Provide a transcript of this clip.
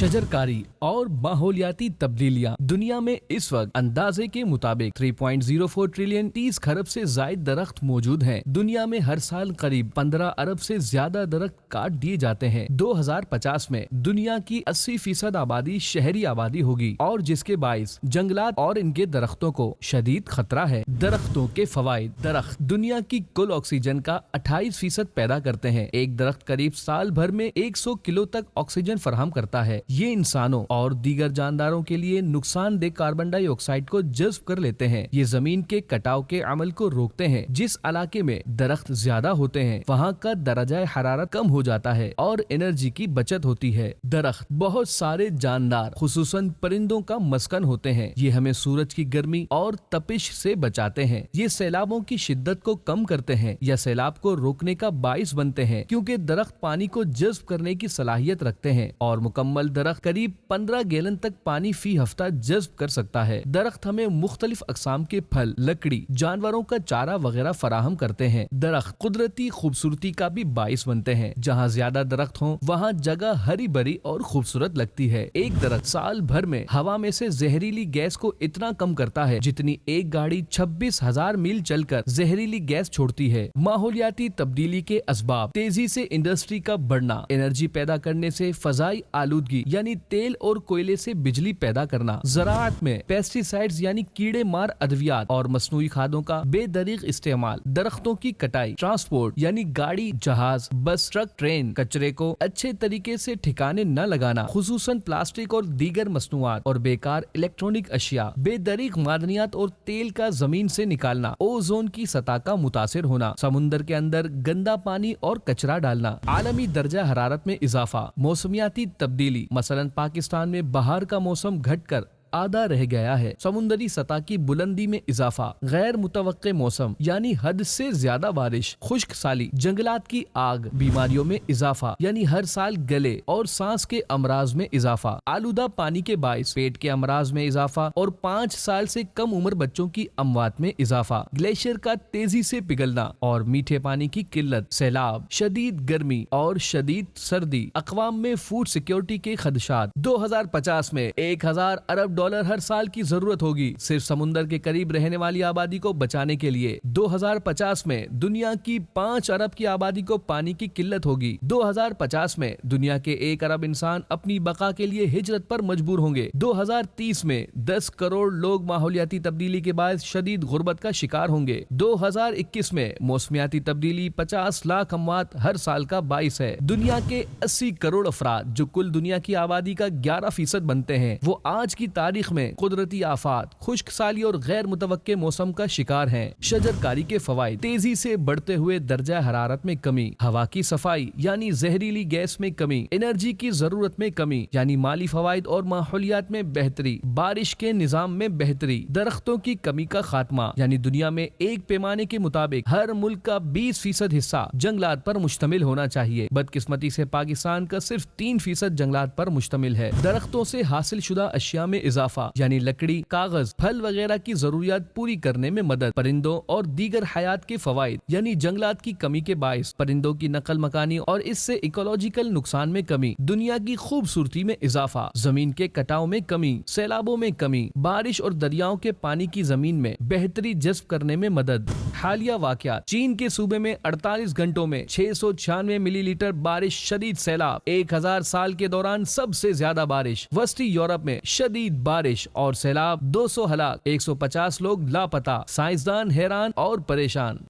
शजरकारी और माहौलियाती तब्दीलियां दुनिया में इस वक्त अंदाजे के मुताबिक 3.04 ट्रिलियन 30 खरब से जायद दरख्त मौजूद हैं। दुनिया में हर साल करीब 15 अरब से ज्यादा दरख्त काट दिए जाते हैं। 2050 में दुनिया की 80% आबादी शहरी आबादी होगी और जिसके बाइस जंगलात और इनके दरख्तों को शदीद खतरा है। दरख्तों के फवाइद। दरख्त दुनिया की कुल ऑक्सीजन का 28% पैदा करते हैं। एक दरख्त करीब साल भर में 100 किलो तक ऑक्सीजन फराहम करता है। ये इंसानों और दीगर जानदारों के लिए नुकसानदेह कार्बन डाइऑक्साइड को जज्ब कर लेते हैं। ये जमीन के कटाव के अमल को रोकते हैं। जिस इलाके में दरख्त ज्यादा होते हैं वहाँ का दरजा हरारत कम हो जाता है और एनर्जी की बचत होती है। दरख्त बहुत सारे जानदार खुसूसन परिंदों का मस्कन होते हैं। ये हमें सूरज की गर्मी और तपिश से बचाते हैं। ये सैलाबों की शिद्दत को कम करते हैं या सैलाब को रोकने का बाइस बनते हैं, क्योंकि दरख्त पानी को जज्ब करने की सलाहियत रखते हैं और मुकम्मल दरख्त करीब 15 गैलन तक पानी फी हफ्ता जज्ब कर सकता है। दरख्त हमें मुख्तलिफ अक़साम के फल, लकड़ी, जानवरों का चारा वगैरह फराहम करते हैं। दरख्त कुदरती खूबसूरती का भी बाइस बनते हैं। जहाँ ज्यादा दरख्त हों वहाँ जगह हरी भरी और खूबसूरत लगती है। एक दरख्त साल भर में हवा में से जहरीली गैस को इतना कम करता है जितनी एक गाड़ी 26,000 मील चलकर जहरीली गैस छोड़ती है। माहौलियाती तब्दीली के असबाब। तेजी से इंडस्ट्री का बढ़ना, एनर्जी पैदा करने से फजाई आलूदगी यानी तेल और कोयले से बिजली पैदा करना, ज़राअत में पेस्टिसाइड्स यानी कीड़े मार अद्वियात और मसनूई खादों का बेदरीग इस्तेमाल, दरख्तों की कटाई, ट्रांसपोर्ट यानी गाड़ी, जहाज, बस, ट्रक, ट्रेन, कचरे को अच्छे तरीके से ठिकाने न लगाना, खुसूसन प्लास्टिक और दीगर मसनूआत और बेकार इलेक्ट्रॉनिक अशिया, बेदरीग मादनियात और तेल का जमीन से निकालना, ओजोन की सतह का मुतासिर होना, समुंदर के अंदर गंदा पानी और कचरा डालना, आलमी दर्जा हरारत में इजाफा, मौसमियाती तब्दीली, मसलन पाकिस्तान में बहार का मौसम घटकर आधा रह गया है, समुद्री सतह की बुलंदी में इजाफा, गैर मुतवक्के मौसम यानी हद से ज्यादा बारिश, खुश्क साली, जंगलात की आग, बीमारियों में इजाफा यानी हर साल गले और सांस के अमराज में इजाफा, आलूदा पानी के बाइस पेट के अमराज में इजाफा और 5 साल से कम उम्र बच्चों की अमवात में इजाफा, ग्लेशियर का तेजी से पिघलना और मीठे पानी की किल्लत, सैलाब, शदीद गर्मी और शदीद सर्दी, अक़वाम में फूड सिक्योरिटी के खदशात। 2050 में 1000 अरब डॉलर हर साल की जरूरत होगी सिर्फ समुंदर के करीब रहने वाली आबादी को बचाने के लिए। 2050 में दुनिया की 5 अरब की आबादी को पानी की किल्लत होगी। 2050 में दुनिया के 1 अरब इंसान अपनी बका के लिए हिजरत पर मजबूर होंगे। 2030 में 10 करोड़ लोग माहौलियाती तब्दीली के बाद शदीद गुर्बत का शिकार होंगे। 2021 में मौसमियाती तब्दीली 50 लाख अमवात हर साल का बाइस है। दुनिया के 80 करोड़ अफराद जो कुल दुनिया की आबादी का 11% बनते हैं, वो आज की तारीख में कुदरती आफात, खुश्क साली और गैर मुतवक्के मौसम का शिकार हैं। शजरकारी के फवाइद। तेजी से बढ़ते हुए दर्जा हरारत में कमी, हवा की सफाई यानी जहरीली गैस में कमी, एनर्जी की जरूरत में कमी यानी माली फवाइद और माहौलियात में बेहतरी, बारिश के निजाम में बेहतरी, दरख्तों की कमी का खात्मा यानी दुनिया में एक पैमाने के मुताबिक हर मुल्क का 20% हिस्सा जंगलात पर मुश्तमिल होना चाहिए। बदकिस्मती से पाकिस्तान का सिर्फ 3% जंगलात पर मुश्तमिल है। दरख्तों से हासिल शुदा अशिया में इजाफा यानी लकड़ी, कागज, फल वगैरह की जरूरियात पूरी करने में मदद, परिंदों और दीगर हयात के फवाइद यानी जंगलात की कमी के बाइस परिंदों की नकल मकानी और इससे इकोलॉजिकल नुकसान में कमी, दुनिया की खूबसूरती में इजाफा, जमीन के कटाव में कमी, सैलाबों में कमी, बारिश और दरियाओं के पानी की जमीन में बेहतरी जज्ब करने में मदद। हालिया वाकया। चीन के सूबे में 48 घंटों में 696 मिलीलीटर बारिश, शदीद सैलाब, 1000 साल के दौरान सबसे ज्यादा बारिश। वस्ती यूरोप में शदीद बारिश और सैलाब, 200 हलाक, 150 लोग लापता, साइंसदान हैरान और परेशान।